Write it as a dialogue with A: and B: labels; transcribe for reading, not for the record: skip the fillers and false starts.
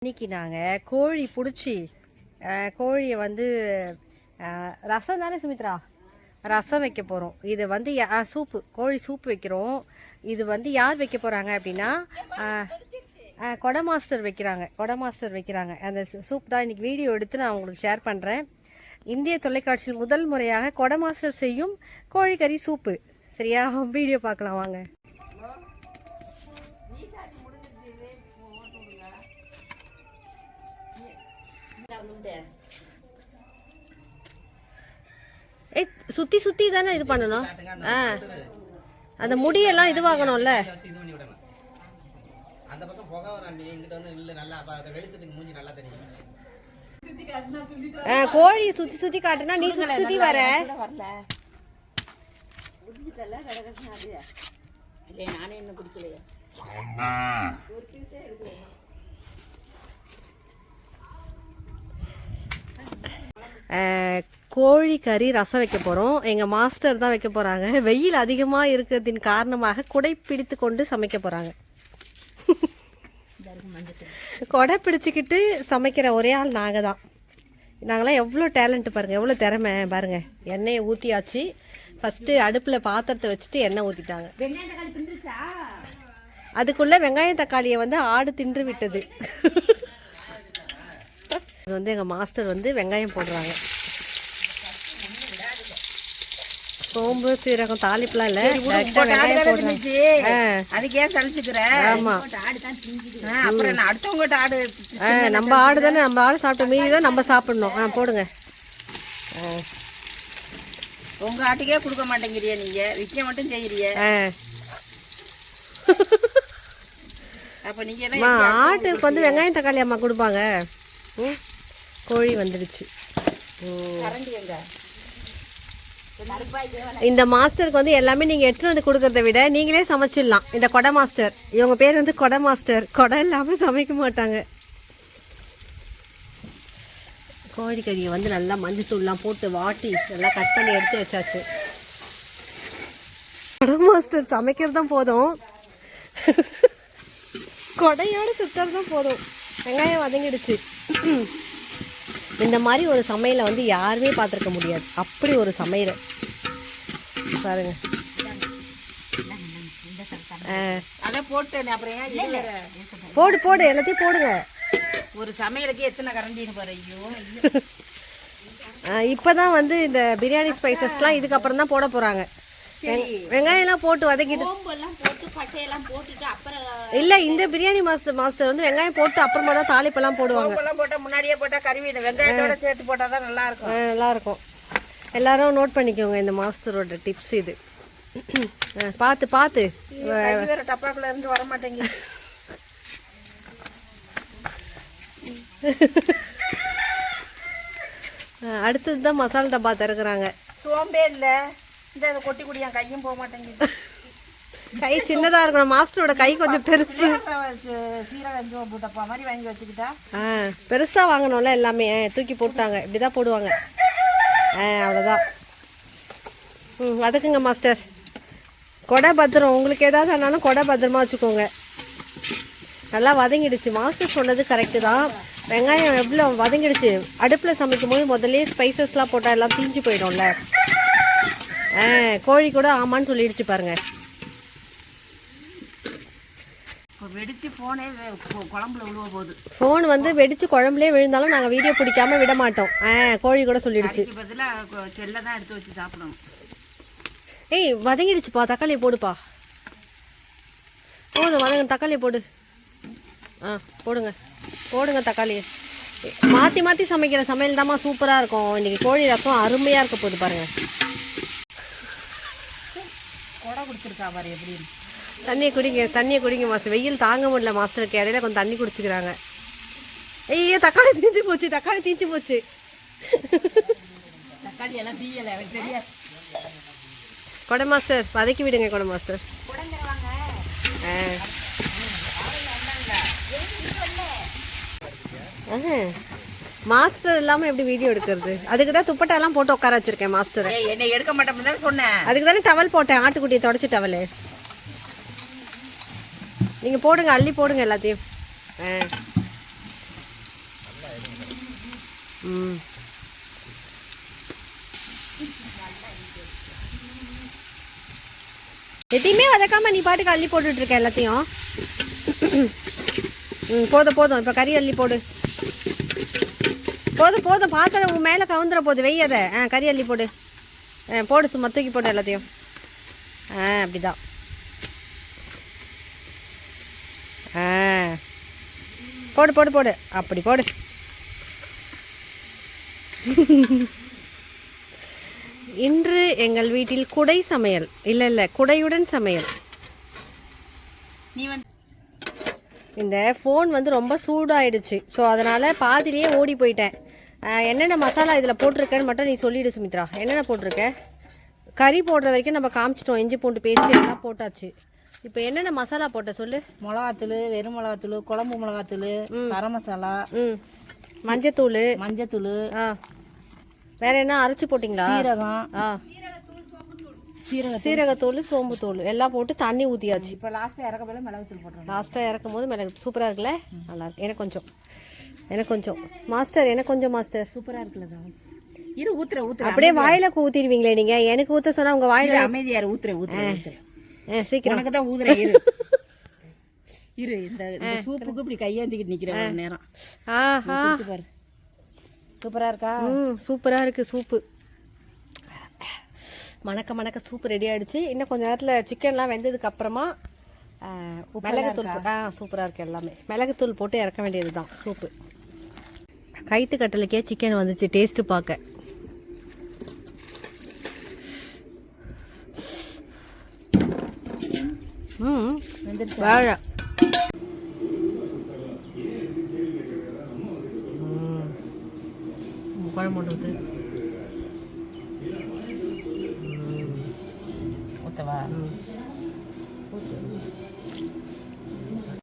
A: இன்னைக்கு நாங்கள் கோழி பிடிச்சி கோழியை வந்து ரசம் தானே சுமித்ரா, ரசம் வைக்க போகிறோம். இது வந்து சூப்பு, கோழி சூப்பு வைக்கிறோம். இது வந்து யார் வைக்க போகிறாங்க அப்படின்னா கொடை மாஸ்டர் வைக்கிறாங்க. அந்த சூப் தான் இன்றைக்கி வீடியோ எடுத்து நான் உங்களுக்கு ஷேர் பண்ணுறேன். இந்திய தொலைக்காட்சியில் முதல் முறையாக கொடை மாஸ்டர் செய்யும் கோழிக்கறி சூப்பு. சரியா, வீடியோ பார்க்கலாம் வாங்க. சுத்தி சுத்தி தானே இது பண்ணணும். அந்த முடியெல்லாம் இதுவாகணும்ல. அந்த பக்கம் புகை வர இங்கிட்ட வந்து இல்ல நல்லா வெளிச்சத்துக்கு மூஞ்சி நல்லா தெரியும். கோழி சுத்தி சுத்தி காட்டுனா நீ சுத்தி சுத்தி வரல. நானே என்ன குடிக்கலையா. கோழி கறி ரசம் வைக்க போகிறோம். எங்கள் மாஸ்டர் தான் வைக்க போகிறாங்க. வெயில் அதிகமாக இருக்கிறதின் காரணமாக குடை பிடித்து கொண்டு சமைக்க போகிறாங்க. கொடை பிடிச்சிக்கிட்டு சமைக்கிற ஒரே ஆள் நாங்கள் தான். நாங்களாம் எவ்வளோ டேலண்ட் பாருங்கள், எவ்வளோ திறமை பாருங்கள். எண்ணெயை ஊற்றியாச்சு. ஃபஸ்ட்டு அடுப்பில் பாத்திரத்தை வச்சுட்டு எண்ணெய் ஊற்றிட்டாங்க. அதுக்குள்ளே வெங்காயம் தக்காளியை வந்து ஆடு தின்று விட்டது. இது வந்து எங்கள் மாஸ்டர் வந்து வெங்காயம் போடுறாங்க. சோம்பு சீரகம் தாளிப்புலாம் இல்லை,
B: அதுக்கே சளிச்சுக்கிறேன்.
A: ஆமாம்,
B: அப்புறம் அடுத்தவங்ககிட்ட ஆடு
A: நம்ம ஆடு தானே, நம்ம ஆடு சாப்பிட்ட மீறி தான் நம்ம சாப்பிடணும். போடுங்க.
B: உங்க ஆட்டுக்கே கொடுக்க மாட்டேங்கிறிய, நீங்க விற்க மட்டும் செய்யறிய. அப்ப நீங்க
A: ஆட்டுக்கு வந்து வெங்காயம் தக்காளி அம்மா கொடுப்பாங்க. கோழி வந்துடுச்சு. இந்த மாஸ்டருக்கு வந்து எல்லாமே நீங்கள் எடுத்துகிட்டு வந்து கொடுக்கறத விட நீங்களே சமைச்சிடலாம். இந்த கொடை மாஸ்டர், இவங்க பேர் வந்து கொடை மாஸ்டர். கொடை இல்லாமல் சமைக்க மாட்டாங்க. கோழிக்கறியை வந்து நல்லா மஞ்சத்தூள்லாம் போட்டு வாட்டி நல்லா கட் பண்ணி எடுத்து வச்சாச்சு. கொடை மாஸ்டர் சமைக்கிறது தான் போதும், கொடையோடு சுற்றுறது தான் போதும். வெங்காயம் வதங்கிடுச்சு. இந்த மாதிரி ஒரு சமையலை வந்து யாருமே பார்த்துருக்க முடியாது. அப்படி ஒரு சமையல் பாருங்க. போடு போடு எல்லாத்தையும் போடுங்க.
B: ஒரு சமையலுக்கு எத்தனை கரண்டின்னு பாரு.
A: இப்போதான் வந்து இந்த பிரியாணி ஸ்பைசஸ்லாம் இதுக்கப்புறம் தான் போட போகிறாங்க. வெங்காயம் எல்லாம் போட்டு வதக்கிட்டு இல்ல, இந்த பிரியாணி மாஸ்டர் வந்து வெங்காயம் போட்டு அப்புறமா தான் தாளிப்பெல்லாம் போடுவாங்க.
B: போட்டா முன்னாடியே போட்டா கறிவிடும், வெங்காயத்தோட சேர்த்து போட்டாதான் நல்லா இருக்கும்.
A: நல்லா இருக்கும். எல்லாரும் நோட் பண்ணிக்கோங்க இந்த மாஸ்டரோட டிப்ஸ் இது. பார்த்து பார்த்து
B: வேற டப்பாக்குள்ள இருந்து வர மாட்டேங்குது.
A: அடுத்தது தான் மசாலா டப்பா திறக்குறாங்க.
B: சோம்பே இல்லை, இந்த கொட்டி குடி என் கையும் போக மாட்டேங்குது.
A: கை சின்னதா இருக்கணும், மாஸ்டரோட கை கொஞ்சம் பெருசு.
B: சீரகம் டப்பா மாதிரி வாங்கி வச்சுக்கிட்டா
A: பெருசா வாங்கணும்ல. எல்லாமே தூக்கி போட்டாங்க. இப்படிதான் போடுவாங்க. அவ்வளோதான். அதுக்குங்க மாஸ்டர். கொடை பத்திரம், உங்களுக்கு ஏதாவது ஆனாலும் கொடை பத்திரமா வச்சுக்கோங்க. நல்லா வதங்கிடுச்சு. மாஸ்டர் சொன்னது கரெக்டு தான். வெங்காயம் எவ்வளோ வதங்கிடுச்சு. அடுப்பில் சமைக்கும் போது முதல்ல ஸ்பைசஸ்லாம் போட்டால் எல்லாம் தீஞ்சு போயிடும்ல. கோழி கூட ஆமான்னு சொல்லிடுச்சு பாருங்க.
B: வெடிச்சு போனே குழம்புல விழுவ போகுது.
A: ஃபோன் வந்து வெடிச்சு குழம்புலேயே விழுந்தாலும் நாங்கள் வீடியோ பிடிக்காம விட மாட்டோம். கோழி கூட சொல்லிடுச்சு.
B: செல்ல தான் எடுத்து வச்சு சாப்பிடணும்.
A: ஏய் வதங்கிடுச்சுப்பா, தக்காளியை போடுப்பா. போதும் வதங்க, தக்காளியை போடு. போடுங்க போடுங்க தக்காளியை. மாற்றி மாற்றி சமைக்கிற சமையல் தாம்மா சூப்பராக இருக்கும். இன்றைக்கி கோழி ரசம் அருமையாக இருக்க போகுது பாருங்க.
B: கொடை குடிச்சிருக்கா பாரு எப்படின்னு.
A: தண்ணியை குடிங்க மாஸ்டர். வெயில் தாங்க முடியல மாஸ்டருக்கு. இடையில கொஞ்சம் தண்ணி குடிச்சுக்கிறாங்க. ஐயோ தக்காளி தீஞ்சு போச்சு.
B: தக்காளி எல்லாம் தீயல தெரியாது.
A: கொடை மாஸ்டர் வதக்கி விடுங்க. கொடை மாஸ்டர் மாஸ்டர் இல்லாம எப்படி வீடியோ எடுக்கிறது? அதுக்கு தான் துப்பட்டாலாம் போட்டு உட்கார வச்சிருக்கேன் மாஸ்டர்.
B: என்ன எடுக்க மாட்டேன் சொன்னேன்.
A: அதுக்கு தானே டவல் போட்டேன், ஆட்டுக்குட்டியை தொடச்சி டவல். நீங்க போடுங்க, அள்ளி போடுங்க எல்லாத்தையும். ம் எதையுமே வதக்காம நீ பாட்டுக்கு அள்ளி போட்டுட்டு இருக்க எல்லாத்தையும். ம் போதும் போதும், இப்போ கறி அள்ளி போடு. போதும் போதும், பாத்திரம் உன் மேலே கவுந்துற போது வெய்யாத. கறி அள்ளி போடு. போடு, சும்மா தூக்கி போடு எல்லாத்தையும். அப்படிதான். போடு போடு போடு, அப்படி போடு. இன்று எங்கள் வீட்டில் குடை சமையல். இல்லை குடையுடன் சமையல்.
B: நீ வந்து
A: இந்த ஃபோன் வந்து ரொம்ப சூடாயிடுச்சு. ஸோ அதனால் பாதிலேயே ஓடி போயிட்டேன். என்னென்ன மசாலா இதில் போட்டிருக்கேன்னு மட்டும் நீ சொல்லிவிடு சுமித்ரா. என்னென்ன போட்டிருக்க? கறி போடுற வரைக்கும் நம்ம காமிச்சிட்டோம். இஞ்சி பூண்டு பேஸ்ட் எல்லாம் போட்டாச்சு. இப்போ என்னென்ன மசாலா போட்ட சொல்லு.
B: மிளகாத்தூள், வெறும் மிளகாத்தூள், குழம்பு மிளகாத்தூள், கரம் மசாலா,
A: மஞ்சத்தூள்,
B: மஞ்சத்தூள்,
A: வேற என்ன அரைச்சி போட்டிங்களா?
B: சீரகம்,
A: சீரகத்தூள், சோம்புத்தூள் எல்லாம் போட்டு தண்ணி ஊற்றியாச்சு.
B: இப்போ லாஸ்ட்டாக இறக்க போல மிளகுத்தூள் போட்டுருவோம்.
A: லாஸ்ட்டாக இறக்கும் போது மிளகு சூப்பராக இருக்குல்ல? நல்லா இருக்கு. எனக்கு கொஞ்சம் மாஸ்டர், எனக்கு கொஞ்சம் மாஸ்டர்.
B: சூப்பராக இருக்குல்ல தான். இரு ஊத்துற
A: அப்படியே வாயில ஊற்றிடுவீங்களே நீங்கள். எனக்கு ஊற்ற சொன்னால் உங்கள் வாயில
B: அமைதியாரு. ஊத்துறேன்
A: சீக்கிரம்.
B: உனக்கு தான் ஊதுறேன். இரு இந்த சூப்புக்கு இப்படி கையேந்திக்கிட்டு நிற்கிற ஒரு நேரம். பாரு, சூப்பராக இருக்கா?
A: சூப்பராக இருக்குது சூப்பு. மணக்க சூப்பு ரெடி ஆகிடுச்சு. இன்னும் கொஞ்சம் நேரத்தில் சிக்கன்லாம் வெந்ததுக்கு அப்புறமா மிளகுத்தூள் சூப்பராக இருக்குது எல்லாமே. மிளகுத்தூள் போட்டு இறக்க வேண்டியது தான் சூப்பு. கைத்து கட்டலுக்கே சிக்கன் வந்துச்சு டேஸ்ட்டு பார்க்க. வாழை குழம்பு ஊற்று.
B: ஊற்றவா?
A: ஊற்று.